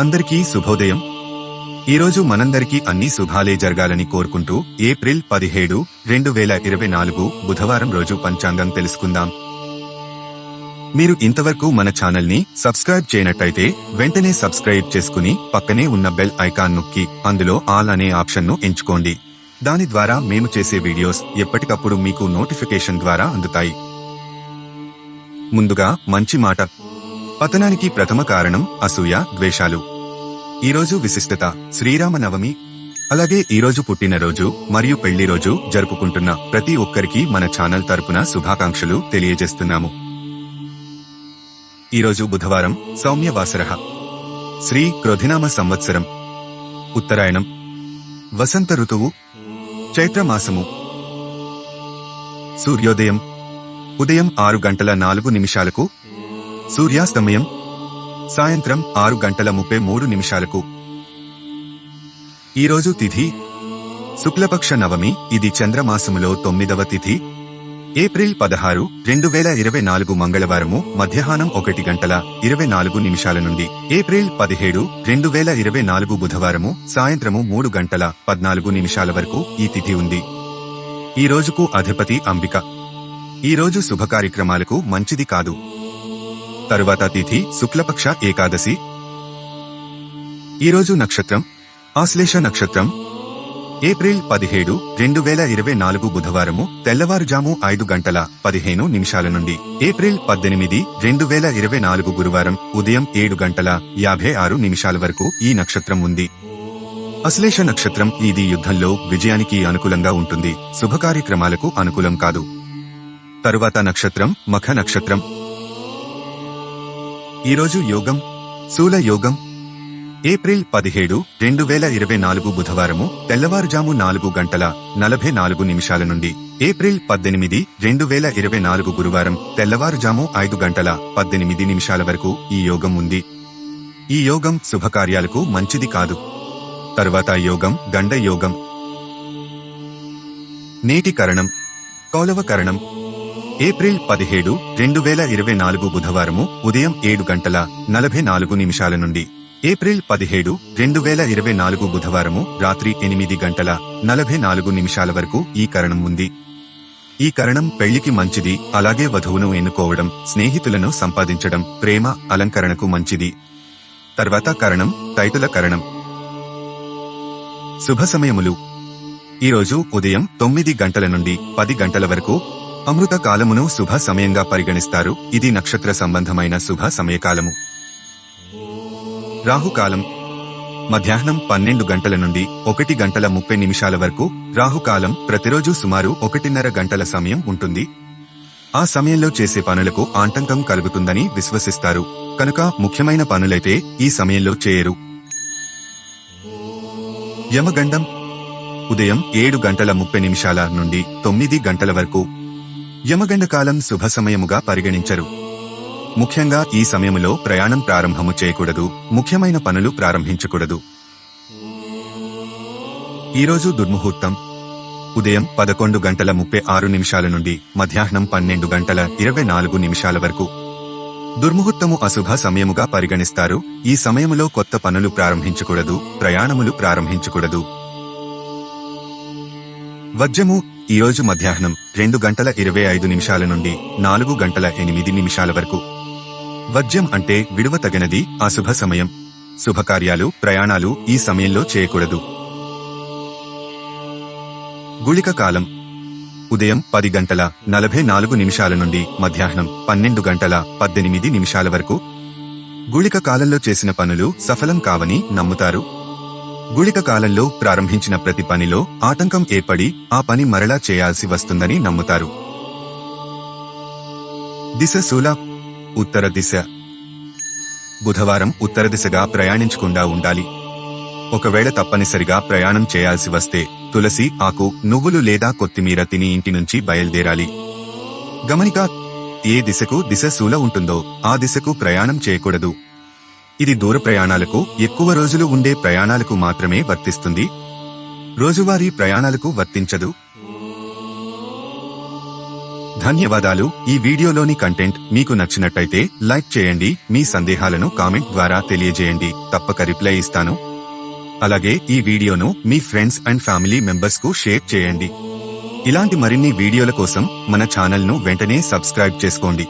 అందరికీ శుభోదయం. ఈరోజు మనందరికీ అన్ని శుభాలే జరగాలని కోరుకుంటూ ఏప్రిల్ 17, 2024 బుధవారం రోజు పంచాంగం తెలుసుకుందాం. మీరు ఇంతవరకు మన ఛానల్ ని సబ్స్క్రైబ్ చేయనట్టయితే వెంటనే సబ్స్క్రైబ్ చేసుకుని పక్కనే ఉన్న బెల్ ఐకాన్ నొక్కి అందులో ఆల్ అనే ఆప్షన్ ను ఎంచుకోండి. దాని ద్వారా మేము చేసే వీడియోస్ ఎప్పటికప్పుడు మీకు నోటిఫికేషన్ ద్వారా అందుతాయి. ముందుగా మంచి మాట. పతనానికి ప్రథమ కారణం అసూయ, ద్వేషాలు. ఈరోజు విశిష్టత శ్రీరామనవమి. అలాగే ఈరోజు పుట్టినరోజు మరియు పెళ్లి రోజు జరుపుకుంటున్న ప్రతి ఒక్కరికి మన ఛానల్ తరపున శుభాకాంక్షలు తెలియజేస్తున్నాము. ఈరోజు బుధవారం, సౌమ్యవాసరః, శ్రీ క్రోధినామ సంవత్సరం, ఉత్తరాయణం, వసంత ఋతువు, చైత్రమాసము. సూర్యోదయం ఉదయం 6:04 సూర్యాస్తమయం సాయంత్రం 6:33. ఈరోజు తిథి శుక్లపక్ష నవమి. ఇది చంద్రమాసములో 9వ తిథి. ఏప్రిల్ 16, 2024 మంగళవారము మధ్యాహ్నం 1:24 నుండి ఏప్రిల్ 17, 2024 బుధవారము సాయంత్రము 3:14 వరకు ఈ తిథి ఉంది. ఈ రోజుకు అధిపతి అంబిక. ఈ రోజు శుభకార్యక్రమాలకు మంచిది కాదు. తరువాత తిథి శుక్లపక్ష ఏకాదశి. ఈరోజు నక్షత్రం ఆశ్లేష నక్షత్రం. ఏప్రిల్ 17, 2024 బుధవారము తెల్లవారుజాము 5:15 నుండి ఏప్రిల్ 18, 2024 గురువారం ఉదయం 7:56 వరకు ఈ నక్షత్రం ఉంది. ఆశ్లేష నక్షత్రం ఇది యుద్ధంలో విజయానికి అనుకూలంగా ఉంటుంది, శుభకార్యక్రమాలకు అనుకూలం కాదు. తరువాత నక్షత్రం మఖ నక్షత్రం. ఈరోజు యోగం శూల యోగం. ఏప్రిల్ 17, 2024 బుధవారము తెల్లవారుజాము 4:44 నుండి ఏప్రిల్ 18, 2024 గురువారం తెల్లవారుజాము 5:18 వరకు ఈ యోగం ఉంది. ఈ యోగం శుభకార్యాలకు మంచిది కాదు. తరువాత యోగం గండ యోగం. నేటి కరణం కౌలవ కరణం. ఏప్రిల్ 17, 2024 బుధవారము ఉదయం 7:44 నుండి ఏప్రిల్ 17, 2024 బుధవారము రాత్రి 8:44 వరకు ఈ కరణం ఉంది. ఈ కరణం పెళ్లికి మంచిది, అలాగే వధువును ఎన్నుకోవడం, స్నేహితులను సంపాదించడం, ప్రేమ అలంకరణకు మంచిది. తర్వాత కరణం తైతుల కరణం. శుభ సమయములు. ఈరోజు ఉదయం 9 గంటల నుండి 10 గంటల వరకు అమృత కాలమును శుభ సమయంగా పరిగణిస్తారు. ఇది నక్షత్ర సంబంధమైన శుభ సమయకాలము. రాహుకాలం మధ్యాహ్నం 12 గంటల నుండి 1:30 వరకు. రాహుకాలం ప్రతిరోజు సుమారు 1:30 గంటల సమయం ఉంటుంది. ఆ సమయంలో చేసే పనులకు ఆటంకం కలుగుతుందని విశ్వసిస్తారు, కనుక ముఖ్యమైన పనులైతే ఈ సమయంలో చేయరు. యమగండం ఉదయం 7:30 నుండి 9 గంటల వరకు. యమగండ కాలం శుభ సమయముగా పరిగణించరు. ముఖ్యంగా ఈ సమయములో ప్రయాణం ప్రారంభము చేయకూడదు, ముఖ్యమైన పనులు ప్రారంభించకూడదు. ఈరోజు దుర్ముహూర్తం ఉదయం 11:36 నుండి మధ్యాహ్నం 12:24 వరకు. దుర్ముహూర్తము అశుభ సమయముగా పరిగణిస్తారు. ఈ సమయములో కొత్త పనులు ప్రారంభించకూడదు, ప్రయాణములు ప్రారంభించకూడదు. వజ్రము ఈరోజు మధ్యాహ్నం 2:25 నుండి 4:08 వరకు. వజ్రం అంటే విడువ తగినది, అశుభ సమయం. శుభకార్యాలు, ప్రయాణాలు ఈ సమయంలో చేయకూడదు. గుళిక కాలం ఉదయం 10:44 నుండి మధ్యాహ్నం 12:18 వరకు. గుళిక కాలంలో చేసిన పనులు సఫలం కావని నమ్ముతారు. గుళిక కాలంలో ప్రారంభించిన ప్రతి పనిలో ఆటంకం ఏర్పడి ఆ పని మరలా చేయాల్సి వస్తుందని నమ్ముతారు. దిశ శూల ఉత్తర దిశ. బుధవారం ఉత్తర దిశగా ప్రయాణించకుండా ఉండాలి. ఒకవేళ తప్పనిసరిగా ప్రయాణం చేయాల్సి వస్తే తులసి ఆకు, నువ్వులు లేదా కొత్తిమీర తిని ఇంటి నుంచి బయలుదేరాలి. గమనిక: ఏ దిశకు దిశ శూల ఉంటుందో ఆ దిశకు ప్రయాణం చేయకూడదు. ఇది దూర ప్రయాణాలకు, ఎక్కువ రోజులు ఉండే ప్రయాణాలకు మాత్రమే వర్తిస్తుంది. రోజువారీ ప్రయాణాలకు వర్తించదు. ధన్యవాదాలు. ఈ వీడియోలోని కంటెంట్ మీకు నచ్చినట్టయితే లైక్ చేయండి. మీ సందేహాలను కామెంట్ ద్వారా తెలియజేయండి. తప్పక రిప్లై ఇస్తాను. అలాగే ఈ వీడియోను మీ ఫ్రెండ్స్ అండ్ ఫ్యామిలీ మెంబర్స్ కు షేర్ చేయండి. ఇలాంటి మరిన్ని వీడియోల కోసం మన ఛానల్ ను వెంటనే సబ్స్క్రైబ్ చేసుకోండి.